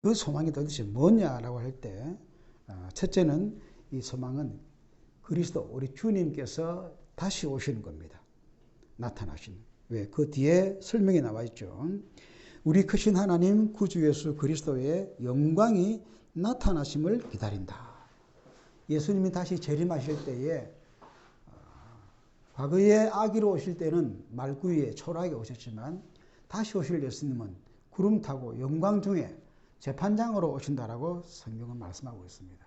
그 소망이 도대체 뭐냐라고 할 때, 첫째는 이 소망은 그리스도, 우리 주님께서 다시 오시는 겁니다. 나타나시는. 왜? 그 뒤에 설명이 나와 있죠. 우리 크신 하나님 구주 예수 그리스도의 영광이 나타나심을 기다린다. 예수님이 다시 재림하실 때에 과거에 아기로 오실 때는 말구유에 초라하게 오셨지만 다시 오실 예수님은 구름 타고 영광 중에 재판장으로 오신다라고 성경은 말씀하고 있습니다.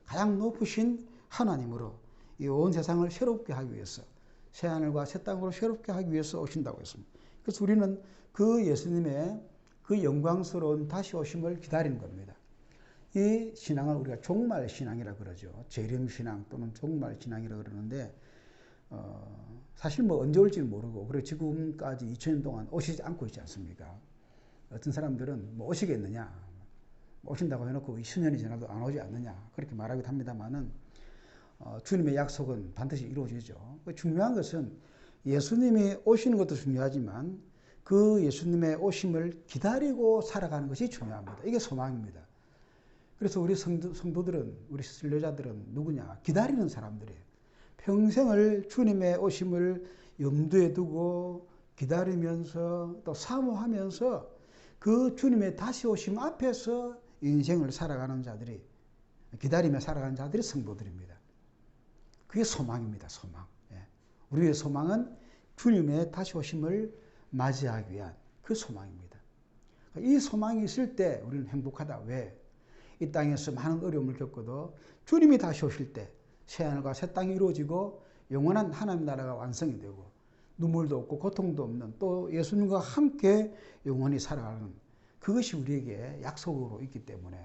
가장 높으신 하나님으로 이 온 세상을 새롭게 하기 위해서, 새하늘과 새 땅으로 새롭게 하기 위해서 오신다고 했습니다. 그래서 우리는 그 예수님의 그 영광스러운 다시 오심을 기다리는 겁니다. 이 신앙을 우리가 종말신앙이라고 그러죠. 재림신앙 또는 종말신앙이라고 그러는데 사실 뭐 언제 올지는 모르고, 그리고 지금까지 2000년 동안 오시지 않고 있지 않습니까? 어떤 사람들은 뭐 오시겠느냐, 오신다고 해놓고 20년이 지나도 안 오지 않느냐, 그렇게 말하기도 합니다만은 주님의 약속은 반드시 이루어지죠. 중요한 것은 예수님이 오시는 것도 중요하지만 그 예수님의 오심을 기다리고 살아가는 것이 중요합니다. 이게 소망입니다. 그래서 우리 성도들은, 우리 순례자들은 누구냐? 기다리는 사람들이에요. 평생을 주님의 오심을 염두에 두고 기다리면서 또 사모하면서 그 주님의 다시 오심 앞에서 인생을 살아가는 자들이, 기다리며 살아가는 자들이 성도들입니다. 그게 소망입니다. 소망. 우리의 소망은 주님의 다시 오심을 맞이하기 위한 그 소망입니다. 이 소망이 있을 때 우리는 행복하다. 왜? 이 땅에서 많은 어려움을 겪어도 주님이 다시 오실 때 새하늘과 새 땅이 이루어지고 영원한 하나님 나라가 완성이 되고 눈물도 없고 고통도 없는, 또 예수님과 함께 영원히 살아가는, 그것이 우리에게 약속으로 있기 때문에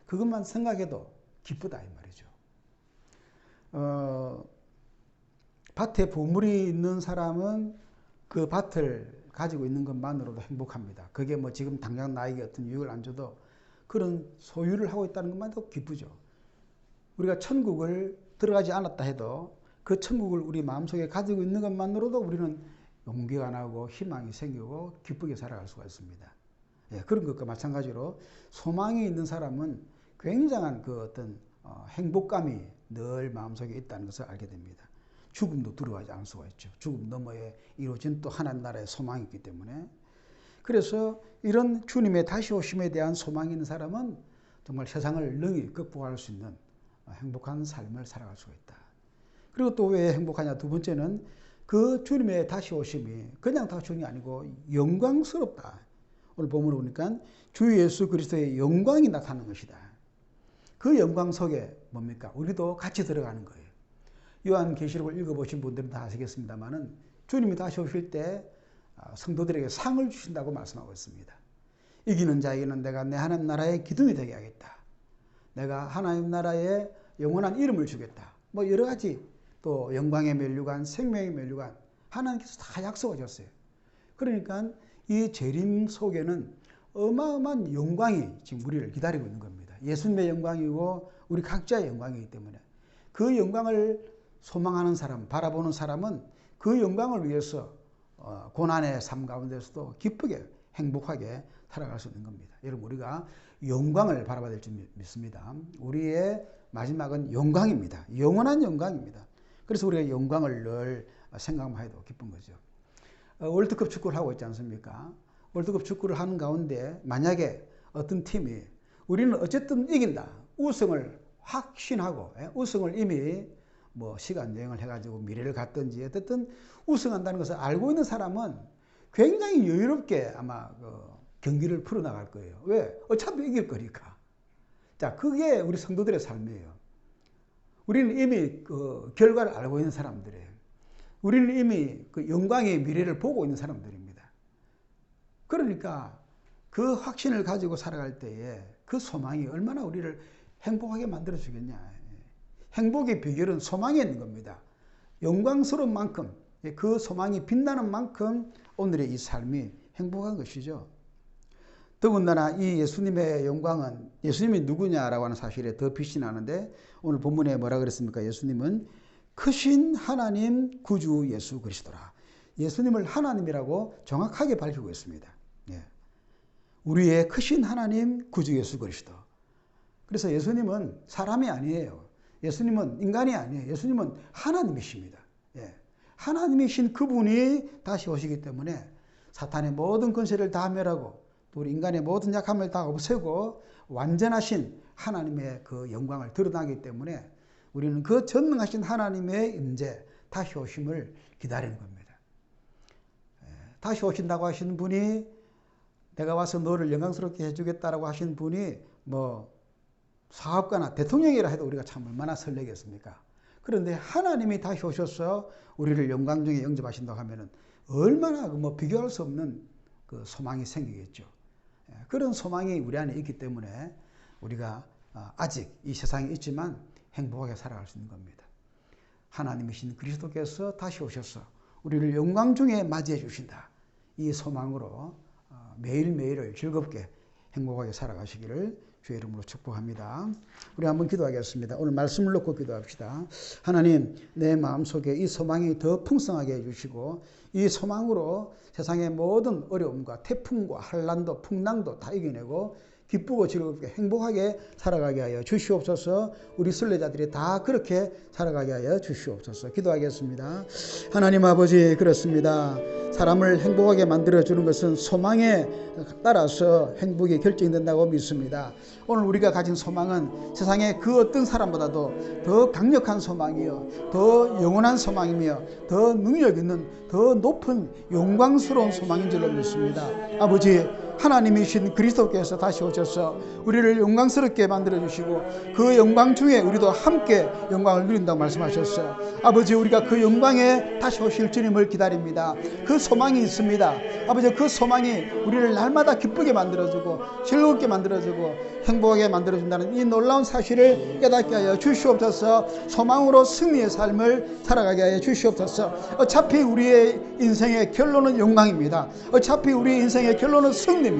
그것만 생각해도 기쁘다 이 말이죠. 밭에 보물이 있는 사람은 그 밭을 가지고 있는 것만으로도 행복합니다. 그게 뭐 지금 당장 나에게 어떤 유익을 안 줘도 그런 소유를 하고 있다는 것만도 기쁘죠. 우리가 천국을 들어가지 않았다 해도 그 천국을 우리 마음속에 가지고 있는 것만으로도 우리는 용기가 나고 희망이 생기고 기쁘게 살아갈 수가 있습니다. 그런 것과 마찬가지로 소망이 있는 사람은 굉장한 그 어떤 행복감이 늘 마음속에 있다는 것을 알게 됩니다. 죽음도 두려워하지 않을 수가 있죠. 죽음 너머에 이루어진 또 하나님 나라의 소망이 있기 때문에. 그래서 이런 주님의 다시 오심에 대한 소망이 있는 사람은 정말 세상을 능히 극복할 수 있는 행복한 삶을 살아갈 수가 있다. 그리고 또 왜 행복하냐? 두 번째는 그 주님의 다시 오심이 그냥 다시 오는 게 아니고 영광스럽다. 오늘 본문을 보니까 주 예수 그리스도의 영광이 나타나는 것이다. 그 영광 속에 뭡니까? 우리도 같이 들어가는 거예요. 요한계시록을 읽어보신 분들은 다 아시겠습니다만은 주님이 다시 오실 때 성도들에게 상을 주신다고 말씀하고 있습니다. 이기는 자에게는 내가 내 하나님 나라의 기둥이 되게 하겠다. 내가 하나님 나라에 영원한 이름을 주겠다. 뭐 여러 가지, 또 영광의 면류관, 생명의 면류관, 하나님께서 다 약속하셨어요. 그러니까 이 재림 속에는 어마어마한 영광이 지금 우리를 기다리고 있는 겁니다. 예수님의 영광이고 우리 각자의 영광이기 때문에 그 영광을 소망하는 사람, 바라보는 사람은 그 영광을 위해서 고난의 삶 가운데서도 기쁘게 행복하게 살아갈 수 있는 겁니다. 여러분, 우리가 영광을 바라봐야 될 줄 믿습니다. 우리의 마지막은 영광입니다. 영원한 영광입니다. 그래서 우리가 영광을 늘 생각만 해도 기쁜 거죠. 월드컵 축구를 하고 있지 않습니까? 월드컵 축구를 하는 가운데 만약에 어떤 팀이 우리는 어쨌든 이긴다, 우승을 확신하고, 우승을 이미 뭐 시간 여행을 해가지고 미래를 갔든지 어쨌든 우승한다는 것을 알고 있는 사람은 굉장히 여유롭게 아마 경기를 풀어나갈 거예요. 왜? 어차피 이길 거니까. 자, 그게 우리 성도들의 삶이에요. 우리는 이미 그 결과를 알고 있는 사람들이에요. 우리는 이미 그 영광의 미래를 보고 있는 사람들입니다. 그러니까 그 확신을 가지고 살아갈 때에 그 소망이 얼마나 우리를 행복하게 만들어주겠냐. 행복의 비결은 소망에 있는 겁니다. 영광스러운 만큼, 그 소망이 빛나는 만큼 오늘의 이 삶이 행복한 것이죠. 더군다나 이 예수님의 영광은 예수님이 누구냐라고 하는 사실에 더 빛이 나는데, 오늘 본문에 뭐라 그랬습니까? 예수님은 크신 하나님 구주 예수 그리스도라. 예수님을 하나님이라고 정확하게 밝히고 있습니다. 우리의 크신 하나님 구주 예수 그리스도. 그래서 예수님은 사람이 아니에요. 예수님은 인간이 아니에요. 예수님은 하나님이십니다. 예. 하나님이신 그분이 다시 오시기 때문에 사탄의 모든 권세를 다 멸하고 또 우리 인간의 모든 약함을 다 없애고 완전하신 하나님의 그 영광을 드러나기 때문에 우리는 그 전능하신 하나님의 임재, 다시 오심을 기다리는 겁니다. 다시 오신다고 하시는 분이 내가 와서 너를 영광스럽게 해주겠다라고 하신 분이 뭐 사업가나 대통령이라 해도 우리가 참 얼마나 설레겠습니까? 그런데 하나님이 다시 오셔서 우리를 영광 중에 영접하신다고 하면은 얼마나 뭐 비교할 수 없는 그 소망이 생기겠죠. 그런 소망이 우리 안에 있기 때문에 우리가 아직 이 세상에 있지만 행복하게 살아갈 수 있는 겁니다. 하나님이신 그리스도께서 다시 오셔서 우리를 영광 중에 맞이해 주신다. 이 소망으로 매일매일을 즐겁게 행복하게 살아가시기를 주의 이름으로 축복합니다. 우리 한번 기도하겠습니다. 오늘 말씀을 놓고 기도합시다. 하나님, 내 마음속에 이 소망이 더 풍성하게 해주시고 이 소망으로 세상의 모든 어려움과 태풍과 한란도 풍랑도 다 이겨내고 기쁘고 즐겁게 행복하게 살아가게 하여 주시옵소서. 우리 순례자들이 다 그렇게 살아가게 하여 주시옵소서. 기도하겠습니다. 하나님 아버지, 그렇습니다. 사람을 행복하게 만들어주는 것은 소망에 따라서 행복이 결정된다고 믿습니다. 오늘 우리가 가진 소망은 세상의 그 어떤 사람보다도 더 강력한 소망이요, 더 영원한 소망이며 더 능력 있는 더 높은 영광스러운 소망인 줄로 믿습니다. 아버지, 하나님이신 그리스도께서 다시 오셔서 우리를 영광스럽게 만들어주시고 그 영광 중에 우리도 함께 영광을 누린다고 말씀하셨어요. 아버지, 우리가 그 영광에 다시 오실 주님을 기다립니다. 그 소망이 있습니다. 아버지, 그 소망이 우리를 날마다 기쁘게 만들어주고 즐겁게 만들어주고 행복하게 만들어준다는 이 놀라운 사실을 깨닫게 하여 주시옵소서. 소망으로 승리의 삶을 살아가게 하여 주시옵소서. 어차피 우리의 인생의 결론은 영광입니다. 어차피 우리 인생의 결론은 승리입니다.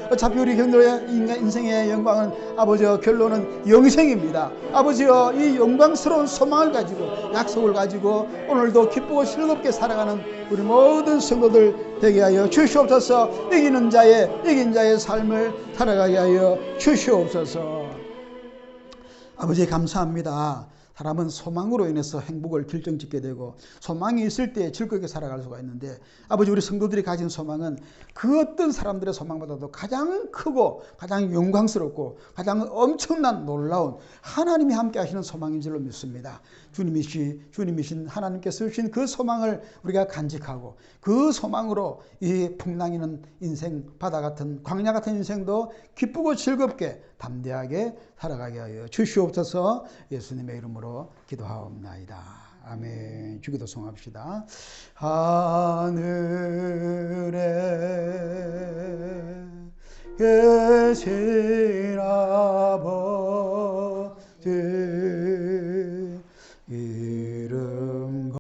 어차피 우리 인생의 영광은 아버지 결론은 영생입니다. 아버지여, 이 영광스러운 소망을 가지고 약속을 가지고 오늘도 기쁘고 즐겁게 살아가는 우리 모든 성도들 되게 하여 주시옵소서. 이긴 자의 삶을 살아가게 하여 주시옵소서. 아버지, 감사합니다. 사람은 소망으로 인해서 행복을 결정짓게 되고 소망이 있을 때 즐겁게 살아갈 수가 있는데 아버지, 우리 성도들이 가진 소망은 그 어떤 사람들의 소망보다도 가장 크고 가장 영광스럽고 가장 엄청난 놀라운 하나님이 함께 하시는 소망인 줄로 믿습니다. 주님이신 하나님께서 주신 그 소망을 우리가 간직하고 그 소망으로 이 풍랑이는 인생, 바다 같은 광야 같은 인생도 기쁘고 즐겁게 담대하게 살아가게 하여 주시옵소서. 예수님의 이름으로 기도하옵나이다. 아멘. 주기도 송합시다. 하늘에 계신